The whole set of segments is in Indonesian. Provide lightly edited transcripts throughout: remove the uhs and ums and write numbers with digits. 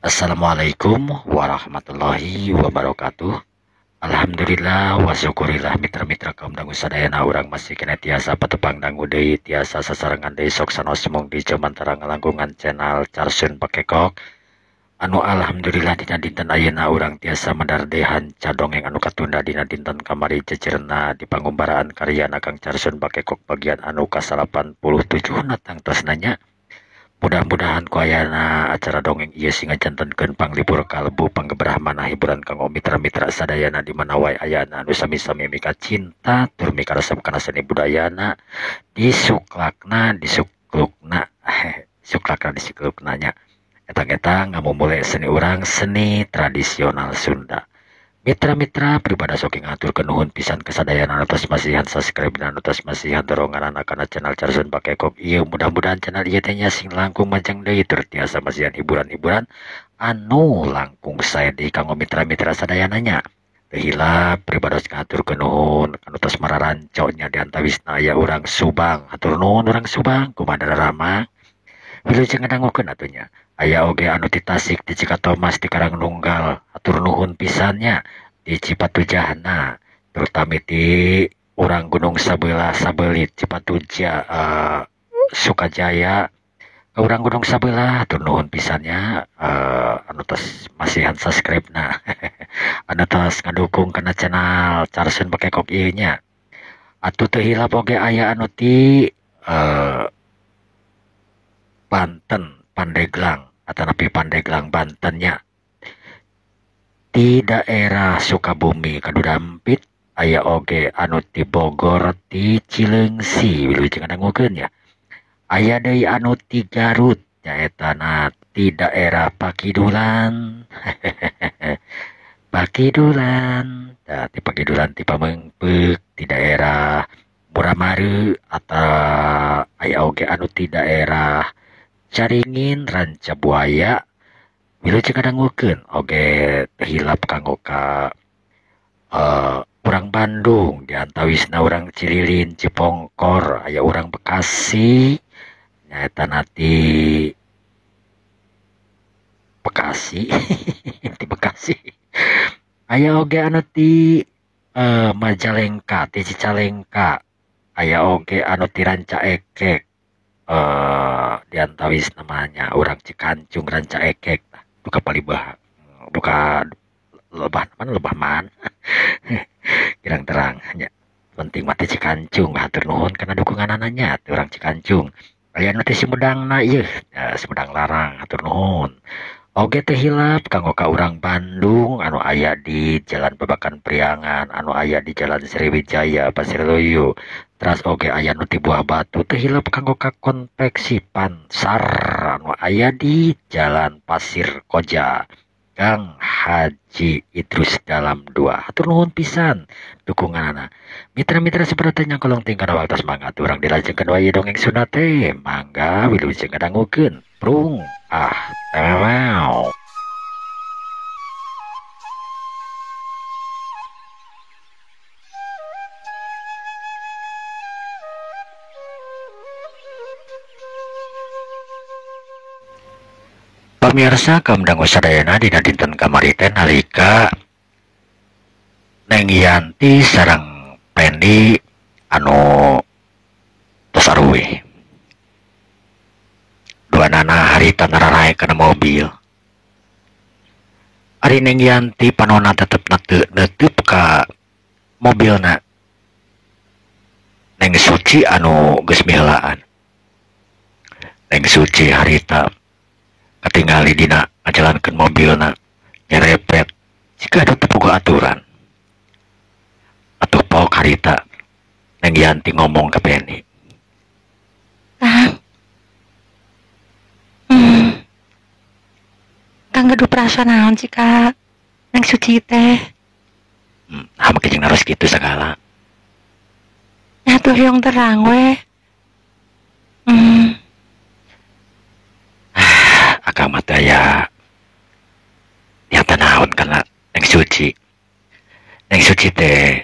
Assalamualaikum warahmatullahi wabarakatuh. Alhamdulillah wa syukurillah mitra-mitra kaum dangu sadayana urang masih kena tiasa patepang dangu deui tiasa sasarengan deui sok sanos mung di jemantara ngalangkungan channel Carsun Pakekok anu alhamdulillah dina dinten ayeuna urang tiasa mendardehan cadongeng anu katunda dina dinten kamari cecerna di pangumbaraan karyana Kang Carsun Pakekok bagian anu ka-87 natang tos nanya. Mudah-mudahan ku ayana acara dongeng ieu sing ngajantenkeun panglipur kalbu panggeberah manah hiburan kanggo mitra-mitra sadayana di mana wae ayana anu sami-sami mika cinta tur mika resep kana seni budayana disuklakna nya eta ngamumule seni urang seni tradisional Sunda. Mitra-mitra pribada sok ngaturkeun nuhun pisan kasadayana atas masihan subscribe dan atas masihan dorongan kana channel Carsun Pakekok ieu mudah-mudahan channel ieu teh sing langkung majang deui tur tiasa masihan hiburan-hiburan anu langkung sae deui kanggo mitra-mitra sadayana nya. Teu hilap pribada sok ngaturkeun nuhun anu tos mararanco nya di antawisna aya urang Subang. Hatur nuhun urang Subang kumaha Rama. Wilujeng ngadangukeun atunya. Aya oge anu di Tasik di Cikatomas di Karangnunggal atur nuhun pisannya di Cipatujahna terutama di urang Gunung Sabelah Sabelit Cipatuja Sukajaya ke urang Gunung Sabelah atur nuhun pisannya anu tos masihan subscribe na anu tos ngadukung kana channel Carsun Pakekok ieu nya atuh teu hilap oge aya anu ti Banten Pandeglang atau napi Pandeglang Bantennya di daerah Sukabumi Kadudampit aya oge anu ti Bogor ti Cileungsi wilujeng ngadangukeun ya aya deui anu ti Garut nyaeta ti daerah Pakidulan Pakidulan ti Pakidulan ti Pamengpeuk di daerah Muramare atau aya oge anu ti daerah Caringin Ranca Buaya wilujeng ngadangukeun oge hilap kanggo ka urang Bandung di antawisna urang Cililin Cipongkor aya urang Bekasi nyaeta ti Bekasi ti Bekasi aya oge anu ti Majalengka ti Cicalengka aya oge anu ti Ranca Ekek di antawis namanya orang Cikancung Ranca Ekek duka palibah duka lebah man kirang terang nya penting mati Cikancung hatur nuhun kana dukungan ananya orang Cikancung aya nu teh Sumedangna ieu Sumedang Larang hatur nuhun oge teh hilap kanggo ka urang Bandung anu aya di Jalan Babakan Priangan anu aya di Jalan Sriwijaya Pasir Luyu teras oge aya nu ti Buah Batu teh hilap kanggo ka konveksi Pansar anu aya di Jalan Pasir Koja Kang Haji Idrus Dalam 2 hatur nuhun pisan dukunganna mitra-mitra sepertinya kolong tinggal waktu semangat urang dilajengkeun wae dongeng Sunda teh mangga wilujeng ngadangukeun prung wow. Pamirsa kaum dangu sadayana dina dinten kamari teh nalika Neng Yanti sareng Pendi anu tos aruwe duanana harita nararae kana mobil ari Neng Yanti panonna tetep netep ka mobilna Neng Suci anu geus miheulaan Neng Suci harita katingali dina ngajalankeun mobilna nyerepet jika ada tepuga aturan atuh pok harita Neng Yanti ngomong ke Penny Kang gaduh perasaan naon sih kak Neng Suci teh makin harus gitu segala nyatuh yang terang weh akang mah teh ya nyata naon kana Neng Suci teh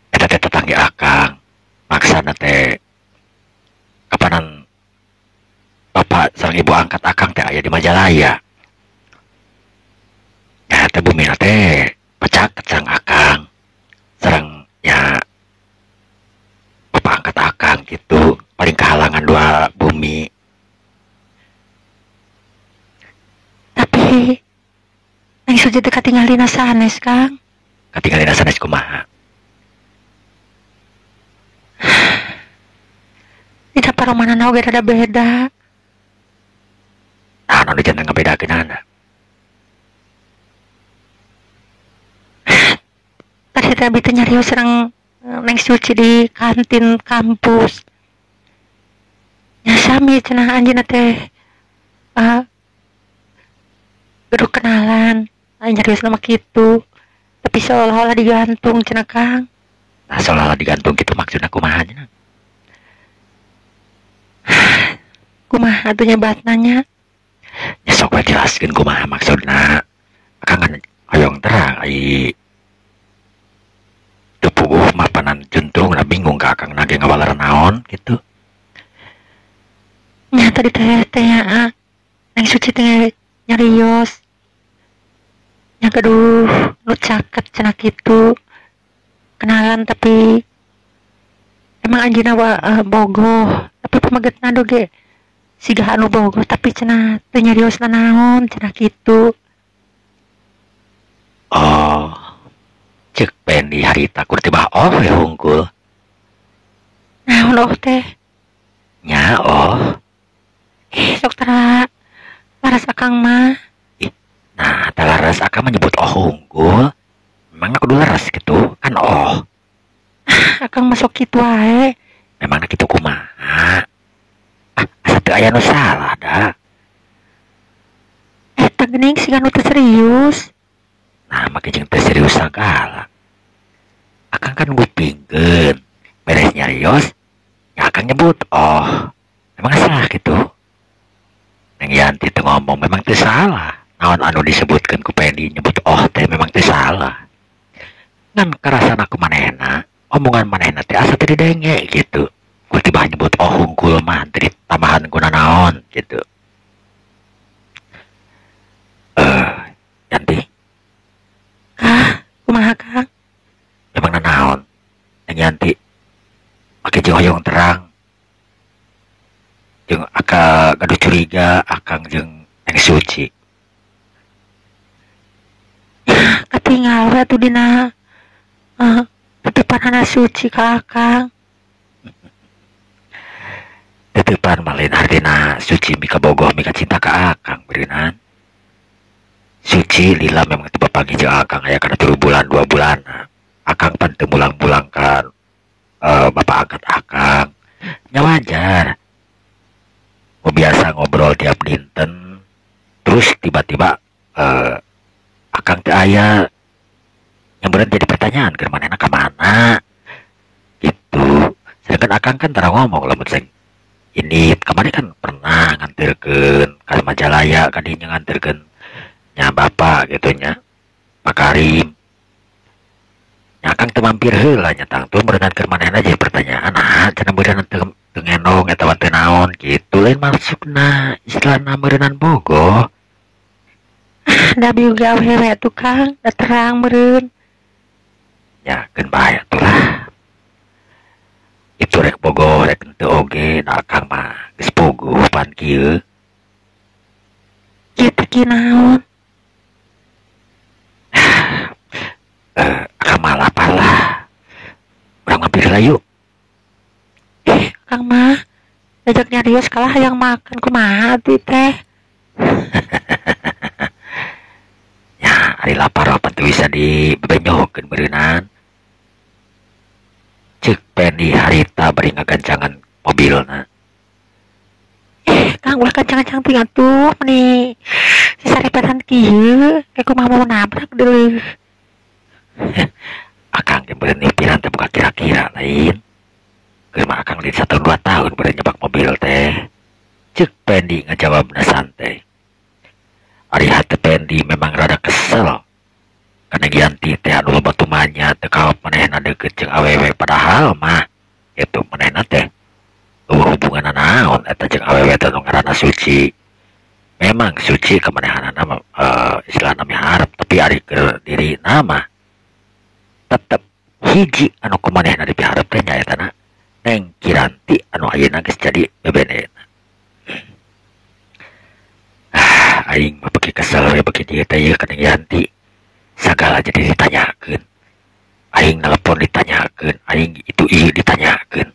eta teh tetangga akang maksana teh kapanan bapak sareng ibu angkat akang teh aya di Majalaya teh bumi teh pecah kecang akang sareng nya bapak angkat akang gitu paling kehalangan dua bumi. Tapi Neng Suci teh katingalina sanes, Kang. Katingalina sanes kumaha? Tidak paromanana oge rada beda. Nah, anu jangan ngebedakeunana. Tadi teh abi teh nyarios sareng Neng Suci di kantin kampus. Nya sami cenah anjeunna teh baru kenalan. Aya nyarios nama kitu. Tapi seolah-olah digantung cenah Kang. Nah, seolah-olah digantung gitu maksudnya kumaha nya? Kumaha atuh nyebatnanya? Ya sok we jelaskeun kumaha maksudna. Akang kan hoyong terang ai teu puguh mapanan juntung na bingung ka akang nage ngawaleur naon gitu. Nya tadi teh Neng Suci teh nyarios. Nya gaduh nu caket cenah kitu. Kenalan tapi emang anjeunna bogoh, tapi pamagetna doge siga anu bogoh tapi cenah teu nyariosna naon cenah kitu. Oh, cek Pendi harita kur tibah oh ya hungkul. Naon oh teh? Nya oh. Sok tara laras akang mah. Nah, talaras akang menyebut oh hungkul. Memang aku dulu laras gitu kan oh. Akang masuk kitu wae. Memang kitu kumaha. Asa teu aya nu salah da. Eta geuning siga nu teu serius. Nah, make jeung teu serius sagala. Akang kan ngupingkeun. Beres nyarios, ya akang nyebut oh. Memang salah gitu. Neng Yanti teu ngomong memang teu salah. Naon anu disebutkeun ku Pendi nyebut oh teh memang teu salah. Ngan karasan aku manehna, omongan manehna teh asa teu didenge gitu. Ku tiba nyebut oh hungkul mah teu ditambahan guna naon gitu. Yanti, Kumaha Kang? memang naon? Neng Yanti, make jeung hoyong terang. Jeung aka gaduh curiga akang jeung Neng Suci. Katinggal we atuh dina tetepanana Suci ka akang. Tetepan malin artina Suci mika bogoh mika cinta ka akang beureunan. Suci lila memang teu bapanggih jeung akang aya kana 3 bulan 2 bulan. Akang pan teu mulang-mulang kan bapak angkat akang. Nya wajar. Mau biasa ngobrol tiap dinten terus tiba-tiba akang teu aya yang bener jadi pertanyaan ke manehna ka mana gitu. Sedangkan akang kan tara ngomong lamun sing ini kemarin kan pernah nganterkeun ka Majalaya kadinya nganterkeun nya bapak gitu nya Pak Karim. Nya akang teu mampir heula nya tang tuh merengan keur manehna jadi pertanyaan cenah beureunan teu ngenong eta teu naon gitu lain maksudna istilahna meureunnan bogoh. Da bieu gawe we atuh Kang, da terang meureun. Ya keun bahaya tuh lah. Itu rek bogoh rek teu oge da akang mah geus puguh pan kieu. Kieu teh kieu naon? Akang mah lapar lah. Urang mampir heula yuk. Kang mah ajak nyarios kalah hayang makan kumaha atuh teh? Ya, ari lapar apa teu bisa dibenyohkeun beureunan. Cek Pendi harita bari ngagancangan mobilna. Kang ulah kancang-kancang ting atuh meni sasarepetan kieu kayak kumaha mau nabrak deuleuh. Akang ge beureun pikiran teh buka kira-kira lain. Keur mah akang leuwih 1 2 tahun beureun nyepak mobil teh. Cek Pendi ngajawabna santai. Ari hate Pendi memang rada kesel. Karena Gianti teh anu loba tumanya teu kaot manehna deukeut jeung awewe padahal mah itu manehna teh hubungan naon eta jeung awewe teh nu ngaranna Suci. Memang Suci kemanehanana istilahna miharep tapi ari keur diri nama tetep hiji anu kumanehna dipiharep teh nyaeta Neng Kiranti anu ayeuna geus jadi bebenena. Aing mah beki kesel we beki dieu teh ieu ka Neng Yanti. Sagala jadi ditanyakeun. Aing nelpon ditanyakeun, aing itu ieu ditanyakeun.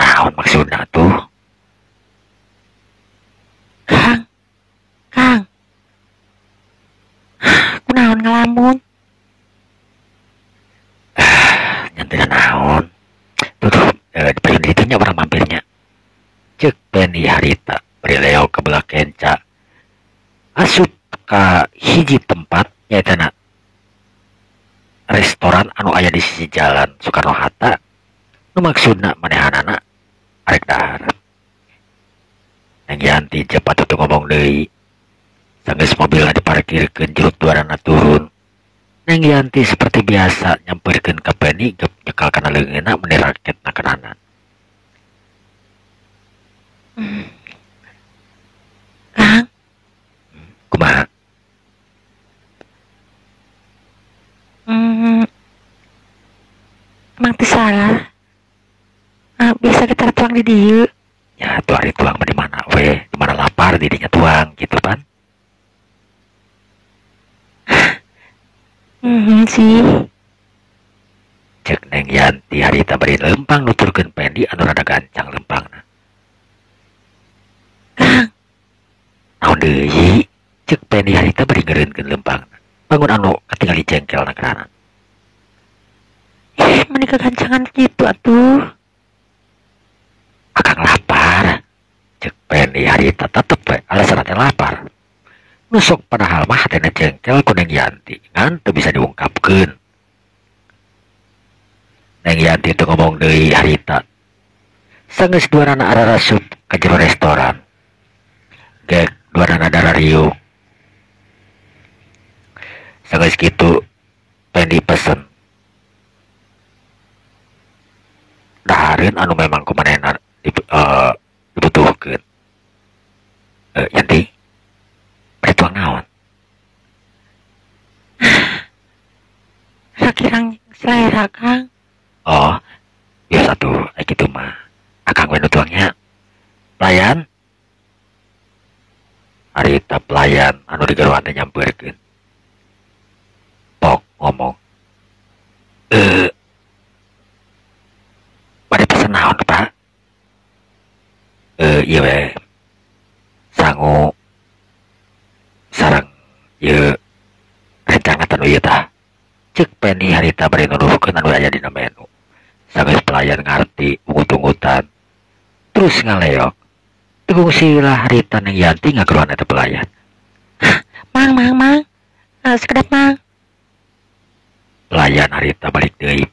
Naon maksudna tuh? Kang, kunaon ngelamun? Nyantina naon? Tuh, di ditanya orang mampirnya. Cek Penny harita, beri leo ke belah kenca. Asup ka hiji tempat, nyaita restoran anu aya di sisi jalan Soekarno Hatta. Nu maksudna manehanana arek dahar. Neng Yanti cepat tuh ngomong deui. Sanggeus mobilna diparkirkeun jeruk duarana turun. Neng Yanti seperti biasa nyamperkeun ka Penny gep nyekal kana leungeunna meni raketna kenanan. Kang, Kumaha? emang teu salah. Biasa kita tuang di dieu. Ya tuh hari tuang di mana we, di mana lapar didinya tuang gitu pan. Sih. Cek Neng Yanti harita beri lempang nuturkeun Pendi anu rada gancang lempangna. Kang, Naon deui? Cek Pendi harita beri ngeureunkeun lempangna. Bangun anu katingali jengkelna kenanan. meni kegancangan gitu atuh. Akang lapar. Cek Pendi harita tetep we alasan teh lapar. Nusuk padahal mah hatena jengkel ku Neng Yanti ngan teu bisa diungkapkeun. Neng Yanti teu ngomong deui harita. Sanggeus duarana ararasup ka jero restoran. Gek duarana darariuk. Sanggeus kitu Pendi pesen. Dahareun anu memang kumanehna dibutuhkeun. Yanti, bari tuang naon? Sakirang selera, Kang. Oh, biasa tuh, gitu mah. Akang we nu tuangnya. Pelayan? Harita pelayan anu digeruan teh nyampeurkeun. Pok ngomong. Bade pesen naon, Pak? Iya we. Sangu sareng ieu rencana tanu ieu tah. Cek Penny harita bari nuduhkeun anu aya dina menu. Sanggeus pelayan ngarti ungut-ungutan. Terus ngaleok. Tegung silah harita Neng Yanti ngageruan eta pelayan. Mang. Sekedap, Mang. Pelayan harita balik deui.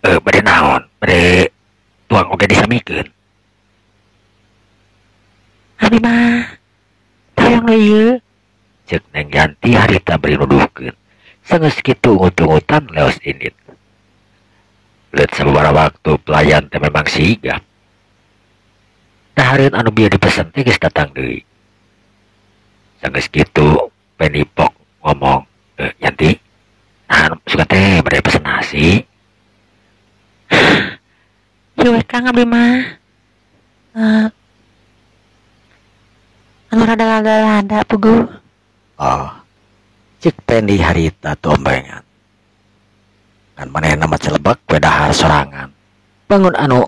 Bade naon? Bade tuang oge disamikeun. Abi mah. Tayang ieu. Cek Neng Yanti harita bari nuduhkeun. Sanggeus kitu ungut-ungutan leos indit. Leut sababaraha waktu pelayan teh memang sigap. Dahareun anu bieu dipesen teh geus datang deui. Sanggeus kitu Penny Pok ngomong, Yanti, nah suka teh bade pesen nasi. Ieu we Kang abi mah. Anu rada-rada puguh. Oh, cek Penny harita tombengan. Kan manehna mah celebek we dahar sorangan. Bangun anu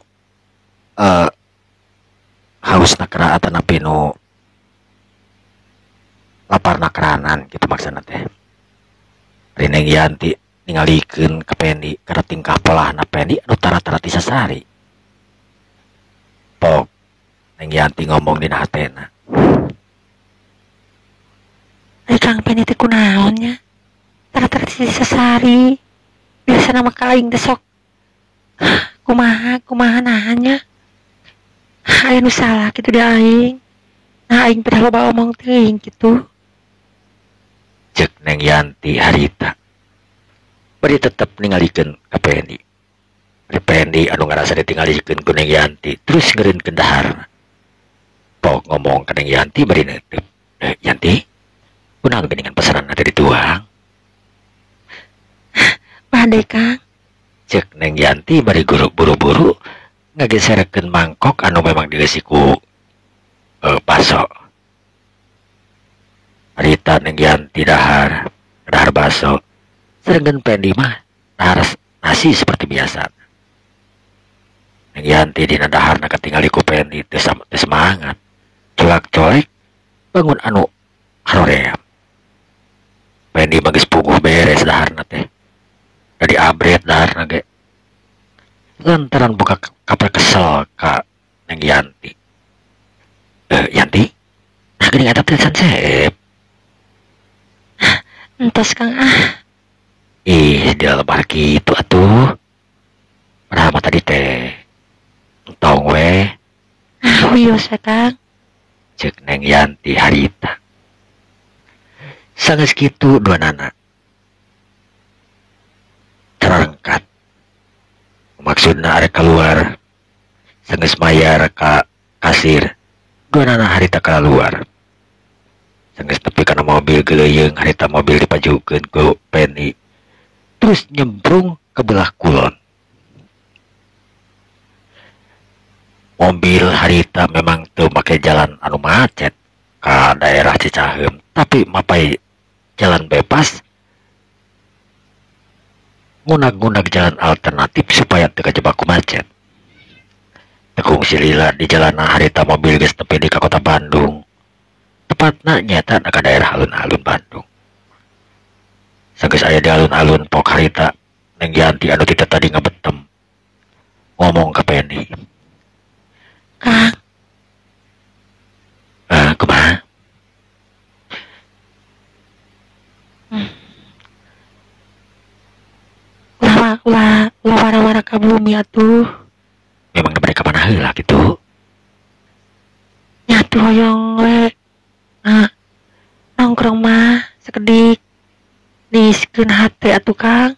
haus nakera atau napi nu lapar nakeranan gitu maksudna teh. Ari Neng Yanti ningalikeun ka Pendi karena tingkah polahna Pendi anu tara-tara disasari. Pok Neng Yanti ngomong dina hatena. Kang Penny teh kunaon nya? Tara-tara disasari. Biasa nama kalaing teh sok. Kumaha nahannya? Aya nu salah kitu di aing. Nah aing pernah loba omong teuing kitu. Cek Neng Yanti harita. Bari tetep ningalikeun ka Pendi. Ari Pendi anu ngarasa ditingalikeun ku Neng Yanti terus ngeureunkeun daharna. Pok ngomong ka Neng Yanti bari neuteup. Yanti, kunaon geuningan pesanan teh ditu? tuang. Bade Kang. Cek Neng Yanti bari guru buru-buru ngageserekeun mangkok anu memang dieusi ku baso. Harita Neng Yanti dahar baso. Serenggeun Pendi mah dahar nasi seperti biasa. Neng Yanti dina daharna katingali ku Pendi teu semangat. Colak-colek bangun anu haroream. Pendi mah geus puguh beres daharna teh. Dari abret daharna ge. Lantaran buka kapal kesel ka Neng Yanti. Yanti? Nah geuning ada tulisan sep. Entos Kang Ih, dia lebar gitu atuh. Padahal mah tadi teh entong we. Wios ya Kang. Cek Neng Yanti harita. Sanggeus kitu dua nana. Terangkat. Maksudna arek keluar. Sanggeus mayar ka kasir. Dua nana harita keluar. Sanggeus tepi kana mobil geuleung harita mobil dipajukeun ku Penny. Terus nyemprung ke belah kulon. Mobil harita memang teu make jalan anu macet ka daerah Cicaheum, tapi mapai jalan bebas ngunag-ngunag jalan alternatif supaya teu kajebak ku macet. Tekung silila di jalan harita mobil geus tepi di ka kota Bandung. Tepatna nyata ka daerah alun-alun Bandung. Sanggeus aya di alun-alun pok harita Neng Yanti anu tita tadi ngabetem ngomong ke Penny. Kang. Kumaha? Ulah wara-wara ka bumi atuh. Memang mereka mana heula gitu. Nyatu hoyong we. Nongkrong mah sekedik diiskeun hate atuh Kang.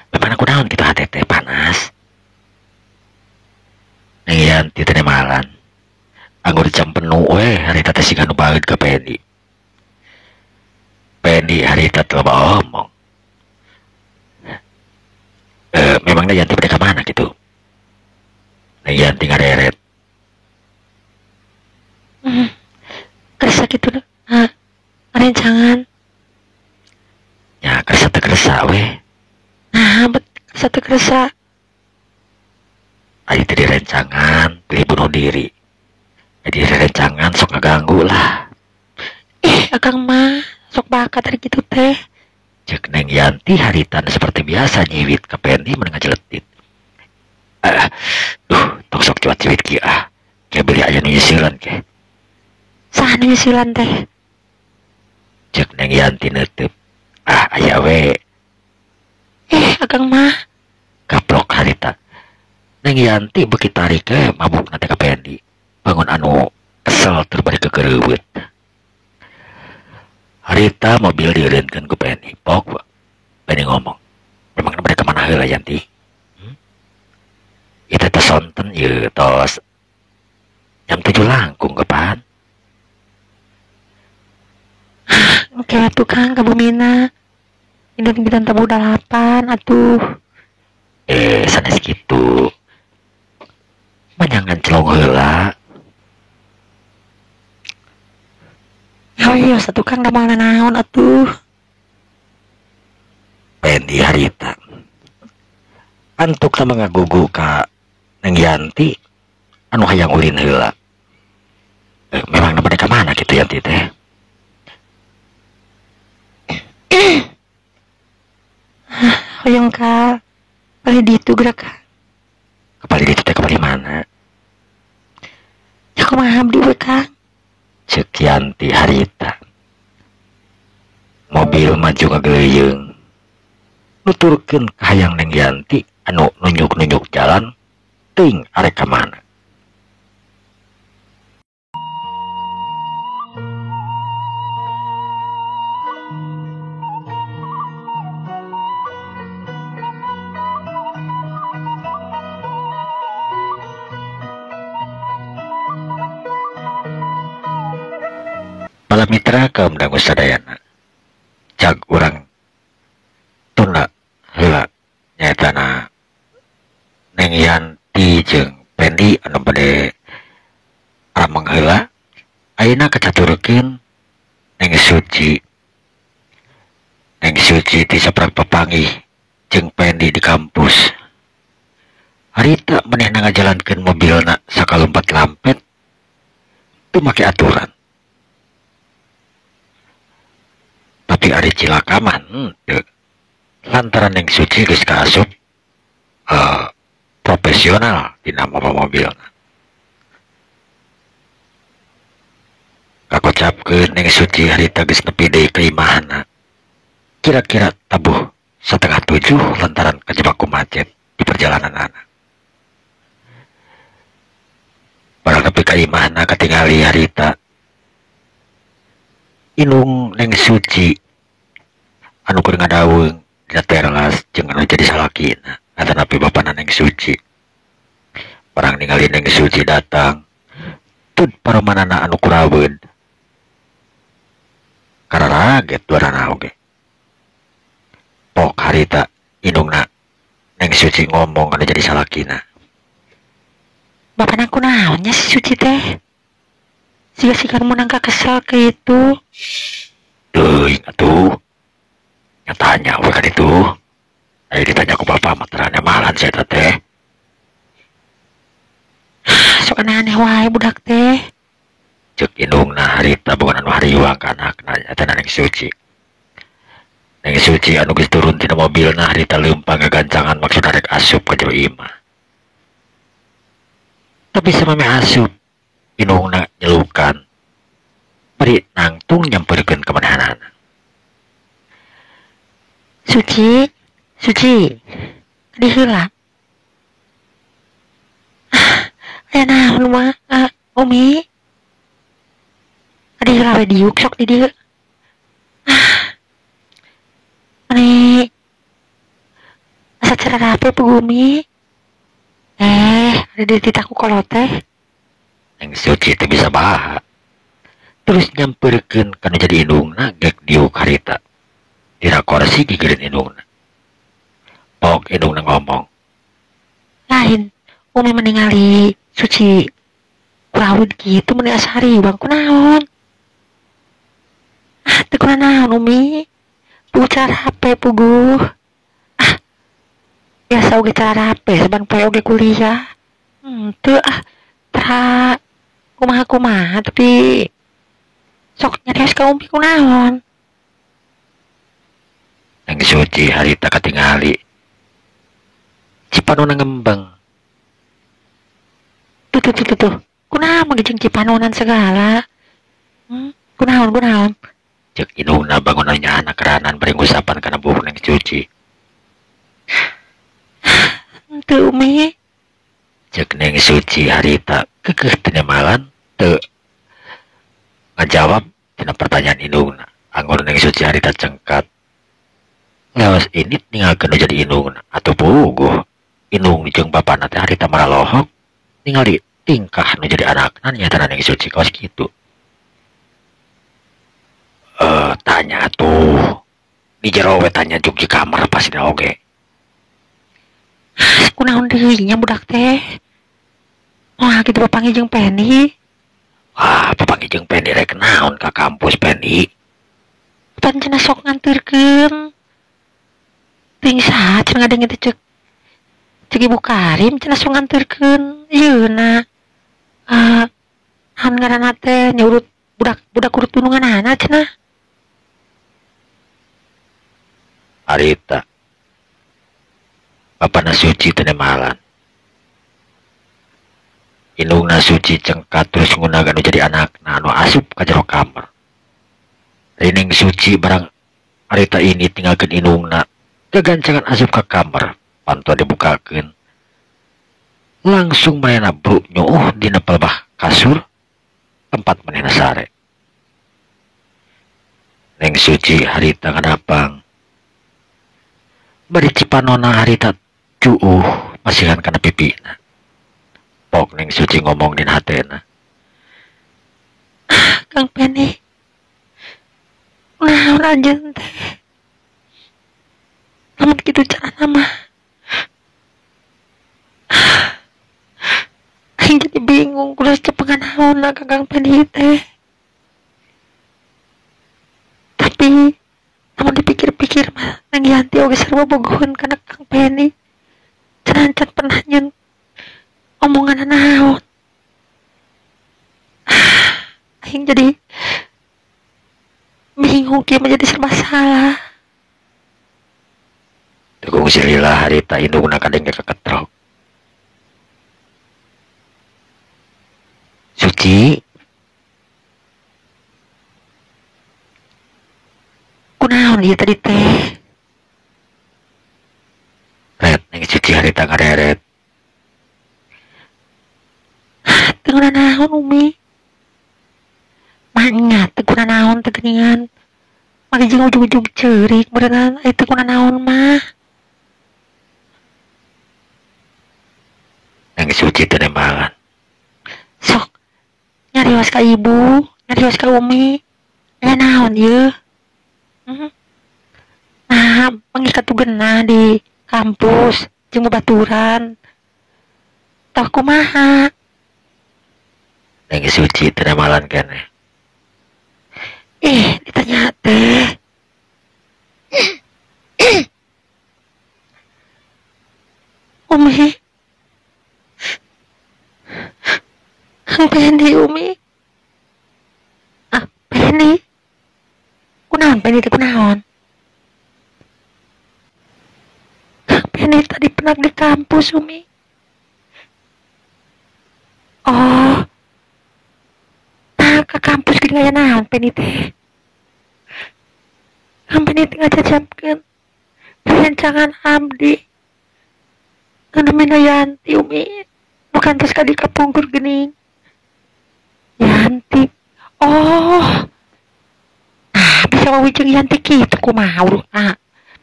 Memang aku naon gitu hati teh panas. Neng Yanti teh malan. Anggur jam penuh we harita teh siga nu baeud ka Penny. Penny harita teh loba omong. Memangnya Yanti pada kemana gitu? Neng Yanti ngareret. Kerasa gitu rencangan. Ya kerasa teh kerasa we. Kerasa teh kerasa. Ari teh rencangan pilih bunuh diri. Jadi rencangan sok ngaganggu lah. Akang mah sok bakat dari gitu teh. Cek Neng Yanti haritan seperti biasa nyiwit ke Penny menengah jeletit. Tong sok cuat ciwit ki Kayak beli aja New Zealand ke. Sah New Zealand teh. Cek Neng Yanti neuteub. Aya we. Akang mah Kaplok harita. Neng Yanti beuki tarik ke mabuk nanti ke Penny. Bangun anu kesel terbari kegereuweut. Harita mobil dieureunkeun ku Penny. Pok Penny ngomong. Memang mereka mana heula Yanti? Itu teh sonten ieu tos jam 7 langkung kapan? oke atuh Kang ka bumina. Indun tabu 8 atuh. Sanes gitu. Manyangan celong heula. Iya satu Kang da mana naon atuh. Pendy harita. Antuk sama ngagugu ka Neng Yanti anu hayang ulin heula. Memang na mereka mana gitu Yanti teh? Hoyong ka bali ditu gerak Kang. Kepali ditu teh kepali mana? Ya kumaha abdi we Kang. Cek Yanti harita. Mobil maju ngageleyeung. Nuturkeun ka hayang Neng Yanti anu nunjuk-nunjuk jalan teuing arek ka mana. Para mitra kaum dangu sadayana. cag urang tunda heula nyaeta Neng Yanti jeung Pendi anu bade rameng heula ayeuna kacaturkeun Neng Suci ti saprang papanggih jeung Pendi di kampus. Harita manehna ngajalankeun mobilna sakalumpat lampet teu make aturan. Tapi ari cilaka mah teu. Lantaran Neng Suci geus kaasup profesional dina mobilna. Kakocapkeun Neng Suci harita geus nepi deui ka imahna. Kira-kira tabuh 6:30 lantaran kajebak ku macet di perjalanan anak. Barang nepi ka imahna katingali harita inung Neng Suci anu keur ngadaweung dina teras jeung anu jadi salakina atanapi bapana Neng Suci. Barang ningali Neng Suci datang tud paromanana anu kuraweun kararaget duarana oge. Pok harita indungna Neng Suci ngomong anu jadi salakina. Bapak aku naonnya si Suci teh? Siga-siga menangka kesel ke itu. Teuing atuh. Nyatanya we kan itu. Ayo ditanya ku bapak materannya malan saya teh. Sok aneh-aneh wae budak teh. Cek indungna harita bukan anu hariwang kana nyata Neng Suci. Neng Suci anu geus turun tina mobilna harita leumpang ngagancangan maksud rek asup ka jero imah. Tapi samame asup indungna nyelukan. Bari nangtung nyamperkeun ka manahanana. Suci, di heula. Aya naon mah, Umi? Adi heula we diuk sok di dieu. Ani asa cara rapi pugumi. Ada di titaku kolot teh. Neng Suci teh bisa baha. Terus nyamperkeun kana jadi indungna gek diuk harita. Dina kursi gigireun indungna. Pok indungna ngomong. Lain, Umi meningali Suci kurawud gitu meni asari bang kunaon. Teu kunaon Umi. Pucar HP puguh. Biasa oge cara HP saban poe oge kuliah. Teu tara kumaha tapi sok nyarios ka Umi kunaon. Neng Suci harita katingali Cipanona ngembang. Tuh. Kunaon jeung Cipanonan segala. Kunaon. Cek indungna bangunannya anak keranan bari ngusapan kana buuk Neng Suci. Teu Umi. Cek Neng Suci harita kekeh tina malan teu ngajawab tina pertanyaan indungna. Anggur Neng Suci harita cengkat. Lewas ini ninggalkeun jadi indungna atuh puguh. Indung jeung bapana teh harita maralohok ningali tingkah nu jadi anakna nyata Neng Suci kaos kitu. Tanya tuh di jero we tanya juk di kamar pasti oge. Kunaon deui nya budak teh? Wah, kitu papanggih jeung Penny. Papanggih jeung Penny rek naon ka kampus Penny? Pan cenah sok nganterkeun. Ting saha cenah ngadenge teh cek Ibu Karim cenah sok nganterkeun. Ieuna. Han ngaranna teh nyurut budak urut tununganana cenah. Harita bapana Suci teh malan. Indungna Suci cengkat terus ngunagan jadi anakna anu asup ka jero kamar. Neng Suci barang harita ini tinggalkeun indungna kegancangan asup ka kamar pantua dibukakeun. Langsung manehna bru nyuuh dina pelbah kasur tempat manehna sare. Neng Suci harita ngadapang. Bari Cipanona harita cuuh masihan kana pipina. Pok Neng Suci ngomong dina hatena. Kang Penny. Naon anjeun teh? Namun gitu cara nama aing jadi bingung kudu cepengan naon Kakang Peni teh. Tapi namun dipikir-pikir mah Nang Yanti oge sarua bogohon kana Kang Peni. Can pernah nyen omongan naon. Aing jadi bingung kieu menjadi serba salah. Tukung silila harita indungna kadeng keketrok. Suci, Kunaon ieu tadi teh? ret neng Suci harita ngareret. Teu naon Umi. Mah ingat teu naon teu geuningan. Mage jeung ujug-ujug ceurik berenang aya teu naon mah. Neng Suci teu nembalan. Sok nyarios ka ibu, nyarios ka Umi. Aya naon ieu? Nah, pangikat tugenna di kampus jeung babaturan. Tah kumaha? Neng Suci teu nembalan keneh. Ditanya teh. Umi. Kang Peni Umi. Peni. Kunaon Peni teh kunaon? Kang Peni tadi pernah di kampus Umi. Oh. Nah, ke kampus gini aya naon Peni teh? Kang Peni teh ngajajabkeun rencangan abdi. Namina Yanti Umi. Bukan terus ka di kapungkur geuning. Yanti. Oh. Nah, bisa wawijeng Yanti kitu kumaha urutna.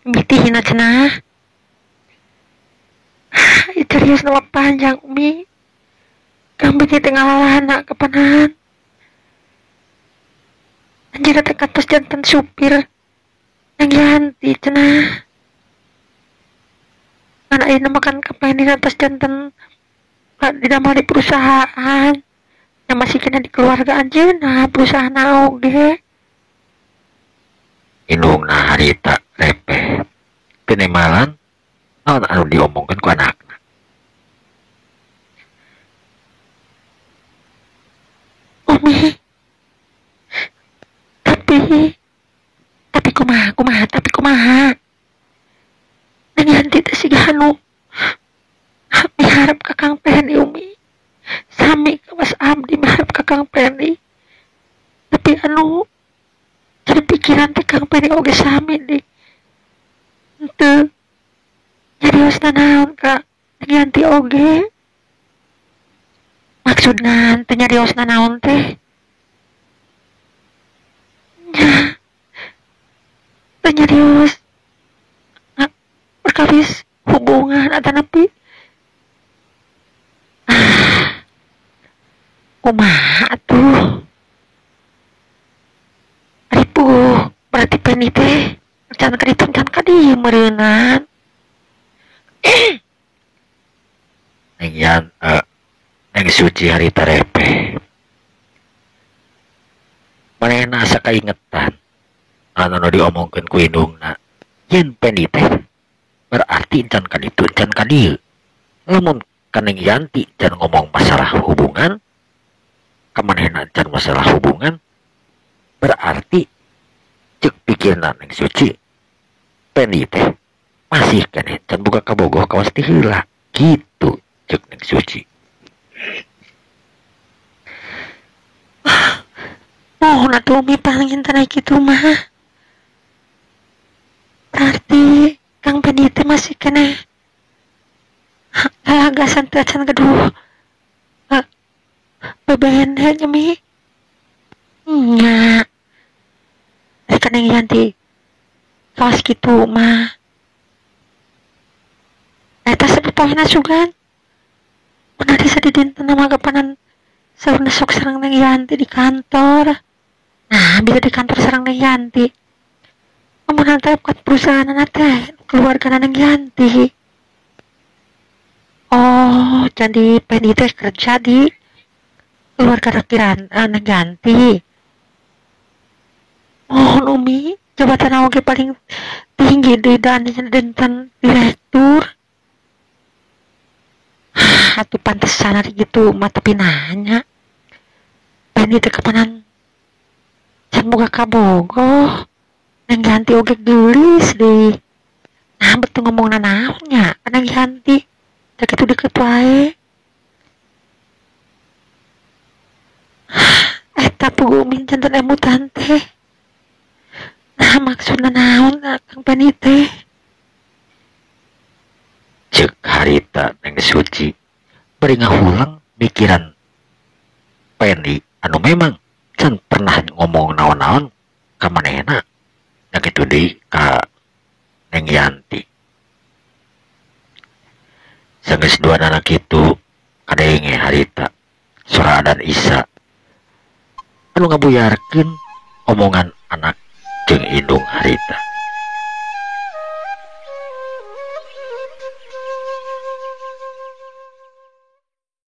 Mimitihinna cenah. Serius nama panjang Umi. Kang Peni teh ngalalana kepanan. Anjeunna teh kantos janten supir Nang Yanti cenah. Ngan ayeuna makan Kang Peni kantos janten didamel di perusahaan. Yang masih kena di keluarga anjeunna perusahaan oge. Indungna harita repeh. Teu nembalan naon anu diomongkeun ku anakna. Umi. Tapi kumaha. Nang Yanti teh siga anu miharep ka Kang Peni Umi. Sami kawas abdi miharep ka Kang Peni. Tapi anu jadi pikiran teh Kang Peni oge sami di. Henteu. Nyariosna naon ka Nang Yanti oge. Maksudna teu nyariosna naon teh. Nya. Teu nyarios. Perkawis hubungan atau nepi. Kumaha atuh? Ripuh, berarti Peni teh can ka ditu can ka dieu meureunan. Neng Suci harita repeh. Manehna asa kaingetan anu diomongkeun ku indungna. Yen Peni teh berarti can ka ditu can ka dieu. Lamun ka Neng Yanti can ngomong masalah hubungan, ka manehna can masalah hubungan, berarti cek pikirna Neng Suci Peni teh masih keneh can buka kabogoh kawas ti heula. Gitu cek Neng Suci. Mohon atuh Umi panggin tanah kitu mah. Berarti Kang Peni teh masih kena lalagasan teu acan gaduh bebende nya Mi. Nya. Rek Nang Yanti kawas kitu mah. Eta sabatohna sugan. Pernah disa di dinten nama gapanan saurna sok sareng Nang Yanti di kantor. Nah, bisa di kantor sareng Nang Yanti. Amun hantep kat perusahaan teh keluarga Neng Yanti. Oh, jadi Penny teh kerja di keluarga Neng Yanti. Oh, Umi, jabatan oge paling tinggi di dan direktur. Atuh pantesan hari gitu, mah tapi nanya. Penny teh kapanan can boga kabogoh. Neng Yanti oge gelis deh. Nah, betul ngomong naonnya, Neng Yanti. Tak itu deket wae. Eta pugumin jantan emutan teh. Nah, maksudna naon Kang Penny teh? Cek harita Neng Suci beri ngahulang mikiran Penny anu memang can pernah ngomong naon-naon ka manehna nya kitu deui ka Neng Yanti. Sanggeus dua anak itu kadenge harita Sora dan Isa anu ngabuyarkeun omongan anak jeung indung harita.